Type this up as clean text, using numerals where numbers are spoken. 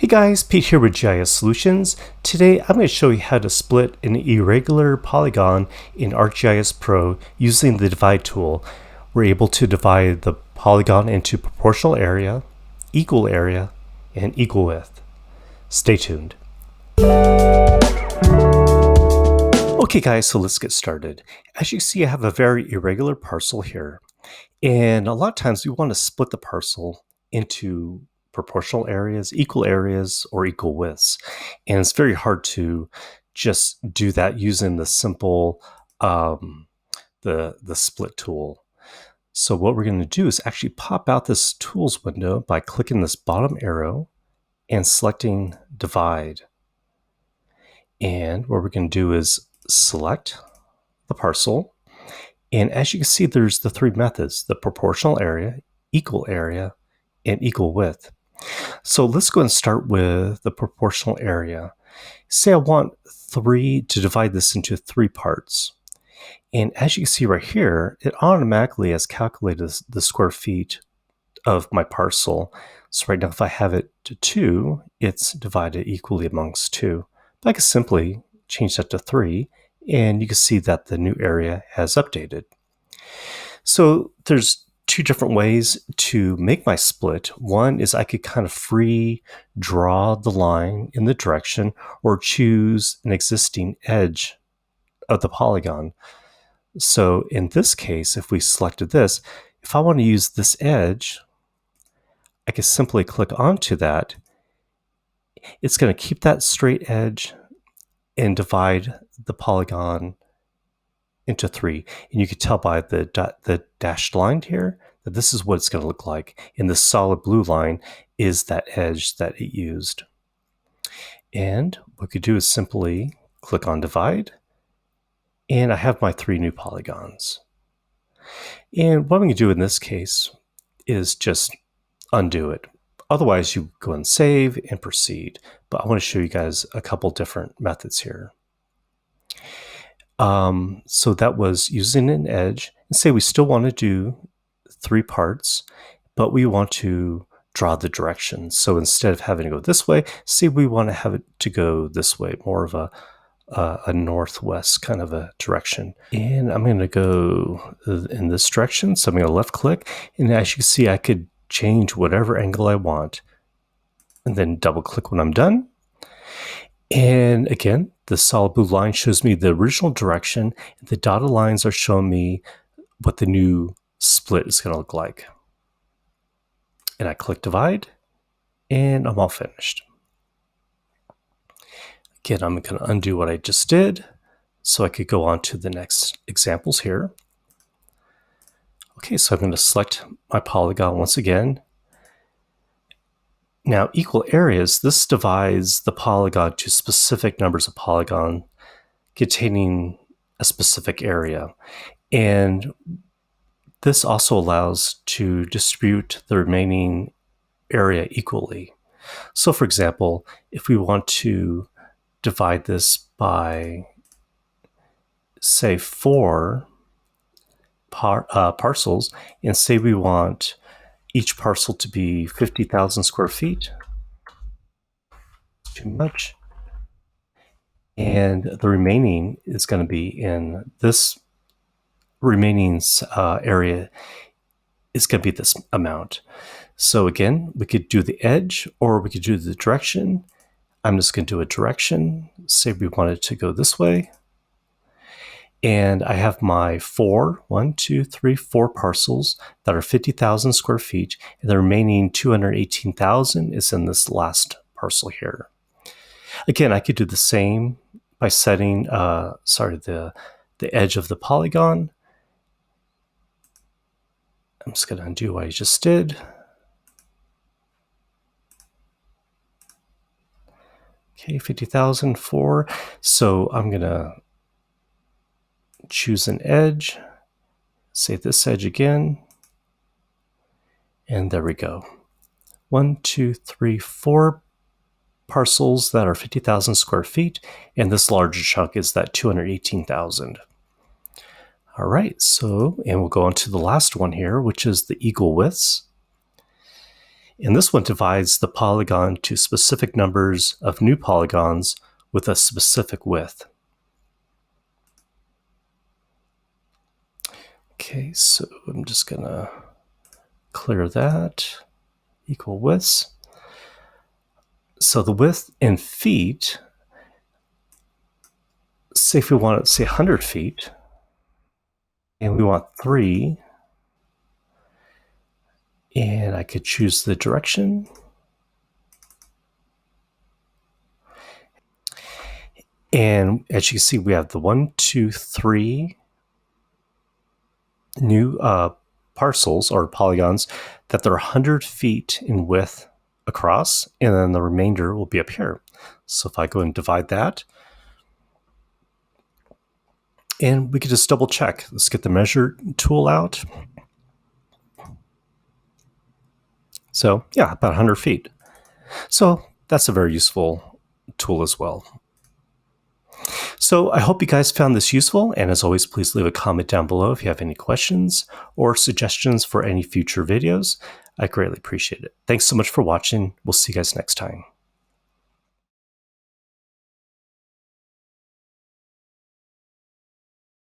Hey guys, Pete here with GIS Solutions. Today I'm going to show you how to split an irregular polygon in ArcGIS Pro using the divide tool. We're able to divide the polygon into proportional area, and equal width. Stay tuned. Okay guys, so let's get started. As you see, I have a very irregular parcel here. And a lot of times we want to split the parcel into proportional areas, or equal widths. And it's very hard to just do that using the simple the split tool. So what we're going to do is actually pop out this tools window by clicking this bottom arrow and selecting divide. And what we're going to do is select the parcel. And as you can see, there's the three methods: the proportional area, and equal width. So let's go and start with the proportional area. Say I want to divide this into 3 parts. And as you can see right here, it automatically has calculated the square feet of my parcel. So right now, if I have it to 2, it's divided equally amongst 2. But I can simply change that to 3, and you can see that the new area has updated. So there's 2 different ways to make my split. One is I could kind of free draw the line in the direction or choose an existing edge of the polygon. So in this case, if we selected this, if I want to use this edge, I can simply click onto that. It's going to keep that straight edge and divide the polygon into 3. And you can tell by the dashed line here that this is what it's going to look like. And the solid blue line is that edge that it used. And what we could do is simply click on divide. And I have my 3 new polygons. And what I'm going to do in this case is just undo it. Otherwise, you go and save and proceed. But I want to show you guys a couple different methods here. So that was using an edge. And say we still want to do 3 parts, but we want to draw the direction. So instead of having to go this way, say we want to have it to go this way, more of a northwest kind of a direction. And I'm going to go in this direction. So I'm going to left click. And as you can see, I could change whatever angle I want. And then double click when I'm done. And again, the solid blue line shows me the original direction. And the dotted lines are showing me what the new split is going to look like. And I click divide, and I'm all finished. Again, I'm going to undo what I just did so I could go on to the next examples here. Okay, so I'm going to select my polygon once again. Now, equal areas, this divides the polygon to specific numbers of polygon containing a specific area. And this also allows to distribute the remaining area equally. So for example, if we want to divide this by, say, 4 parcels, and say we want each parcel to be 50,000 square feet. Too much. And the remaining is going to be in this remaining area is going to be this amount. So again, we could do the edge or we could do the direction. I'm just going to do a direction. Say we wanted to go this way. And I have my 4 parcels that are 50,000 square feet, and the remaining 218,000 is in this last parcel here. Again, I could do the same by setting, the edge of the polygon. I'm just going to undo what I just did. Okay, 50,004. So I'm going to choose an edge, say this edge again, and there we go. 1, 2, 3, 4 parcels that are 50,000 square feet, and this larger chunk is that 218,000. All right, so, and we'll go on to the last one here, which is the equal widths. And this one divides the polygon to specific numbers of new polygons with a specific width. Okay, so I'm just going to clear that. Equal widths. So the width in feet, say if we want to say 100 feet, and we want 3, and I could choose the direction. And as you can see, we have the 1, 2, 3 new parcels or polygons that they're 100 feet in width across, and then the remainder will be up here. So if I go and divide that, and we could just double check. Let's get the measure tool out. So yeah, about 100 feet. So that's a very useful tool as well. So I hope you guys found this useful, and as always, please leave a comment down below if you have any questions or suggestions for any future videos. I greatly appreciate it. Thanks so much for watching. We'll see you guys next time.